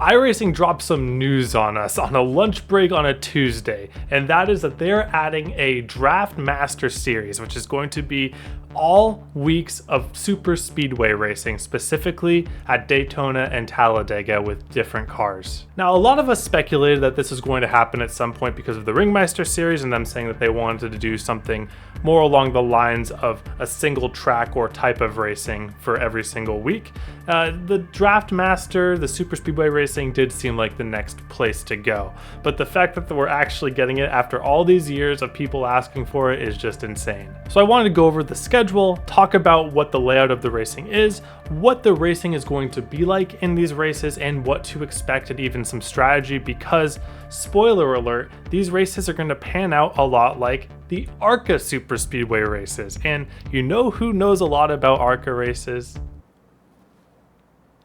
iRacing dropped some news on us on a lunch break on a Tuesday, and that is that they're adding a Draft Master series, which is going to be all weeks of Superspeedway racing, specifically at Daytona and Talladega with different cars. Now, a lot of us speculated that this was going to happen at some point because of the Ringmeister series and them saying that they wanted to do something more along the lines of a single track or type of racing for every single week. The Draft Master, the Superspeedway racing did seem like the next place to go, but the fact that we're actually getting it after all these years of people asking for it is just insane. So I wanted to go over the schedule, talk about what the layout of the racing is, what the racing is going to be like in these races, and what to expect, and even some strategy, because spoiler alert, these races are going to pan out a lot like the ARCA Superspeedway races. And you know who knows a lot about ARCA races?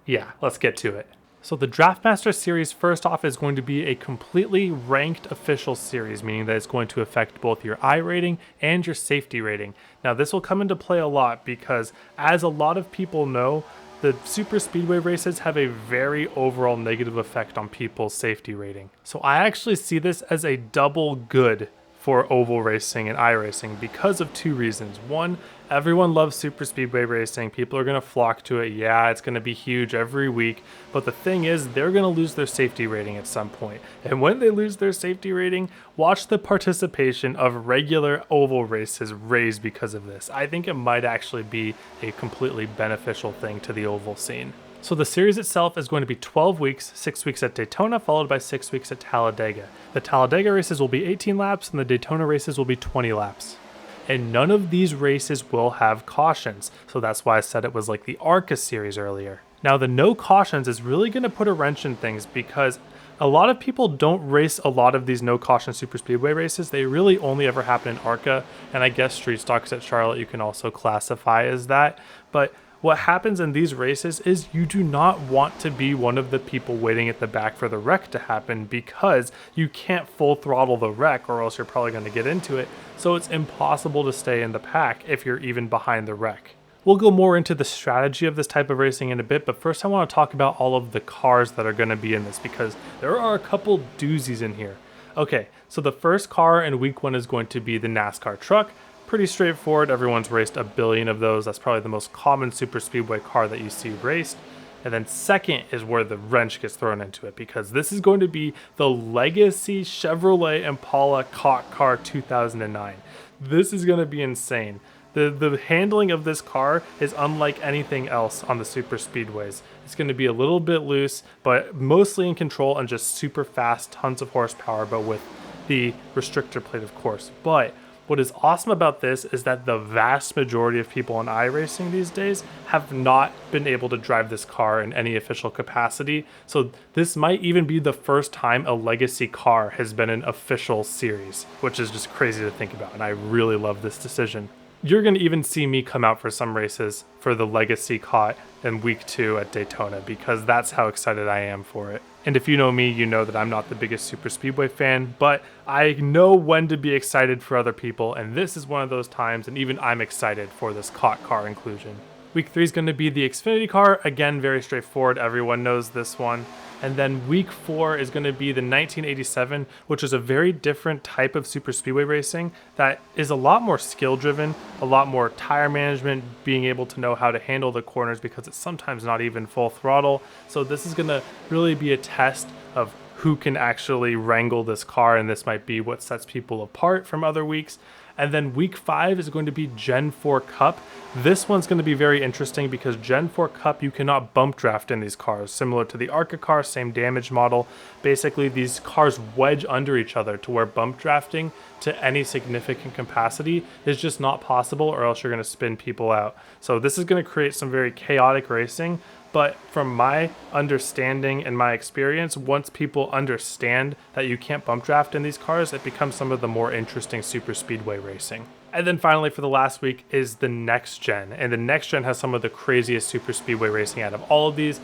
Yeah, let's get to it. So the Draftmaster series, first off, is going to be a completely ranked official series, meaning that it's going to affect both your I rating and your safety rating. Now, this will come into play a lot because, as a lot of people know, the Superspeedway races have a very overall negative effect on people's safety rating. So I actually see this as a double good for oval racing and iRacing because of two reasons. One, everyone loves Superspeedway racing. People are going to flock to it. Yeah, it's going to be huge every week. But the thing is, they're going to lose their safety rating at some point. And when they lose their safety rating, watch the participation of regular oval races raise because of this. I think it might actually be a completely beneficial thing to the oval scene. So the series itself is going to be 12 weeks, 6 weeks at Daytona, followed by 6 weeks at Talladega. The Talladega races will be 18 laps, and the Daytona races will be 20 laps. And none of these races will have cautions, so that's why I said it was like the ARCA series earlier. Now, the no cautions is really going to put a wrench in things because a lot of people don't race a lot of these no caution Superspeedway races. They really only ever happen in ARCA, and I guess Street Stocks at Charlotte you can also classify as that. But what happens in these races is you do not want to be one of the people waiting at the back for the wreck to happen, because you can't full throttle the wreck or else you're probably going to get into it. So it's impossible to stay in the pack if you're even behind the wreck. We'll go more into the strategy of this type of racing in a bit, but first I want to talk about all of the cars that are going to be in this, because there are a couple doozies in here. Okay, so the first car in week 1 is going to be the NASCAR truck. Pretty straightforward. Everyone's raced a billion of those. That's probably the most common Superspeedway car that you see raced. And then second is where the wrench gets thrown into it, because this is going to be the legacy Chevrolet Impala COT car 2009. This is going to be insane. The handling of this car is unlike anything else on the Superspeedways. It's going to be a little bit loose, but mostly in control and just super fast, tons of horsepower, but with the restrictor plate, of course. But what is awesome about this is that the vast majority of people in iRacing these days have not been able to drive this car in any official capacity. So this might even be the first time a legacy car has been an official series, which is just crazy to think about. And I really love this decision. You're going to even see me come out for some races for the legacy COT in week 2 at Daytona, because that's how excited I am for it. And if you know me, you know that I'm not the biggest Superspeedway fan, but I know when to be excited for other people, and this is one of those times, and even I'm excited for this COT car inclusion. Week 3 is going to be the Xfinity car. Again, very straightforward. Everyone knows this one. And then week 4 is going to be the 1987, which is a very different type of Superspeedway racing that is a lot more skill driven, a lot more tire management, being able to know how to handle the corners, because it's sometimes not even full throttle. So this is going to really be a test of who can actually wrangle this car, and this might be what sets people apart from other weeks. And then week 5 is going to be Gen 4 Cup. This one's going to be very interesting because Gen 4 Cup, you cannot bump draft in these cars. Similar to the ARCA car, same damage model. Basically, these cars wedge under each other to where bump drafting to any significant capacity is just not possible, or else you're going to spin people out. So this is going to create some very chaotic racing. But from my understanding and my experience, once people understand that you can't bump draft in these cars, it becomes some of the more interesting Superspeedway racing. And then finally, for the last week, is the next gen. And the next gen has some of the craziest Superspeedway racing out of all of these.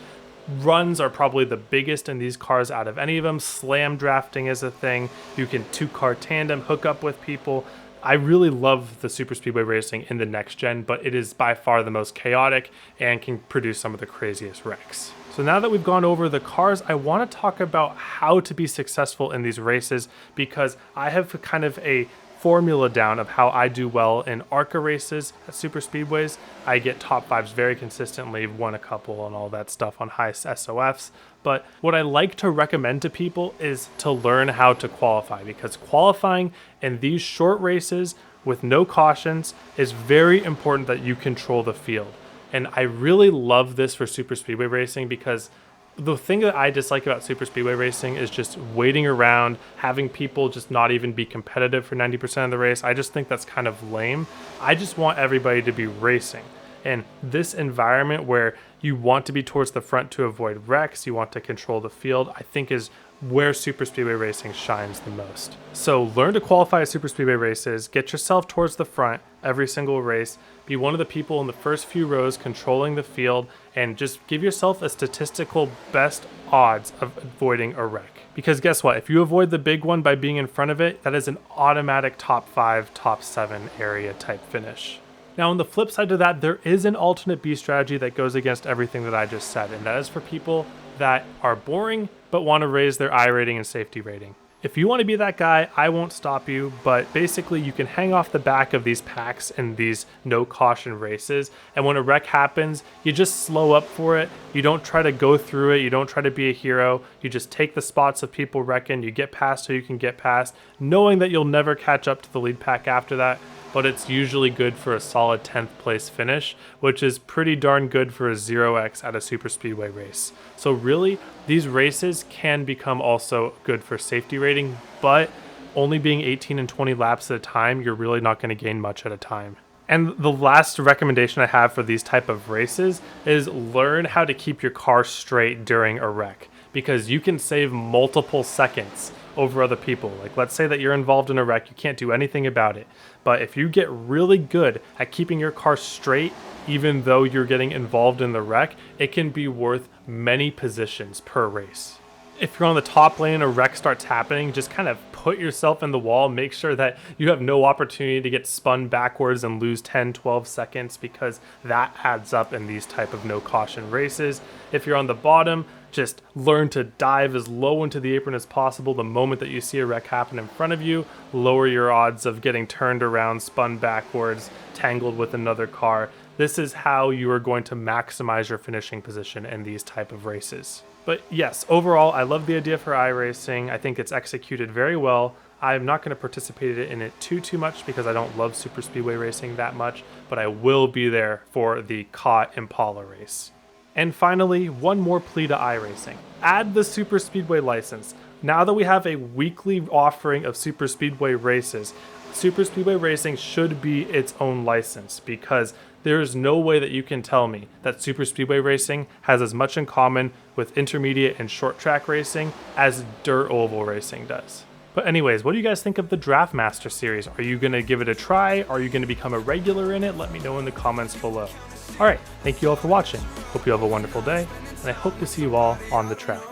Runs are probably the biggest in these cars out of any of them. Slam drafting is a thing. You can 2-car tandem, hook up with people. I really love the Superspeedway racing in the next gen, but it is by far the most chaotic and can produce some of the craziest wrecks. So now that we've gone over the cars, I want to talk about how to be successful in these races, because I have kind of a formula down of how I do well in ARCA races at super speedways. I get top fives very consistently, won a couple and all that stuff on high SOFs. But what I like to recommend to people is to learn how to qualify, because qualifying in these short races with no cautions is very important that you control the field. And I really love this for super speedway racing, because the thing that I dislike about super speedway racing is just waiting around, having people just not even be competitive for 90% of the race. I just think that's kind of lame. I just want everybody to be racing. And this environment where you want to be towards the front to avoid wrecks, you want to control the field, I think is where super speedway racing shines the most. So learn to qualify at super speedway races, get yourself towards the front every single race, be one of the people in the first few rows controlling the field, and just give yourself a statistical best odds of avoiding a wreck. Because guess what? If you avoid the big one by being in front of it, that is an automatic top 5, top 7 area type finish. Now, on the flip side to that, there is an alternate B strategy that goes against everything that I just said, and that is for people that are boring but want to raise their I rating and safety rating. If you want to be that guy, I won't stop you, but basically you can hang off the back of these packs in these no caution races, and when a wreck happens, you just slow up for it. You don't try to go through it, you don't try to be a hero, you just take the spots of people wrecking, you get past who you can get past, knowing that you'll never catch up to the lead pack after that, but it's usually good for a solid 10th place finish, which is pretty darn good for a 0x at a super speedway race. So really, these races can become also good for safety rating, but only being 18 and 20 laps at a time, you're really not going to gain much at a time. And the last recommendation I have for these type of races is learn how to keep your car straight during a wreck, because you can save multiple seconds over other people. Like, let's say that you're involved in a wreck, you can't do anything about it. But if you get really good at keeping your car straight, even though you're getting involved in the wreck, it can be worth many positions per race. If you're on the top lane and a wreck starts happening, just kind of put yourself in the wall, make sure that you have no opportunity to get spun backwards and lose 10, 12 seconds, because that adds up in these type of no caution races. If you're on the bottom, just learn to dive as low into the apron as possible. The moment that you see a wreck happen in front of you, lower your odds of getting turned around, spun backwards, tangled with another car. This is how you are going to maximize your finishing position in these type of races. But yes, overall, I love the idea for iRacing. I think it's executed very well. I'm not going to participate in it too much because I don't love super speedway racing that much, but I will be there for the COT Impala race. And finally, one more plea to iRacing. Add the super speedway license. Now that we have a weekly offering of super speedway races, super speedway racing should be its own license, because there is no way that you can tell me that super speedway racing has as much in common with intermediate and short track racing as dirt oval racing does. But anyways, what do you guys think of the Draft Master series? Are you going to give it a try? Are you going to become a regular in it? Let me know in the comments below. Alright, thank you all for watching. Hope you have a wonderful day, and I hope to see you all on the track.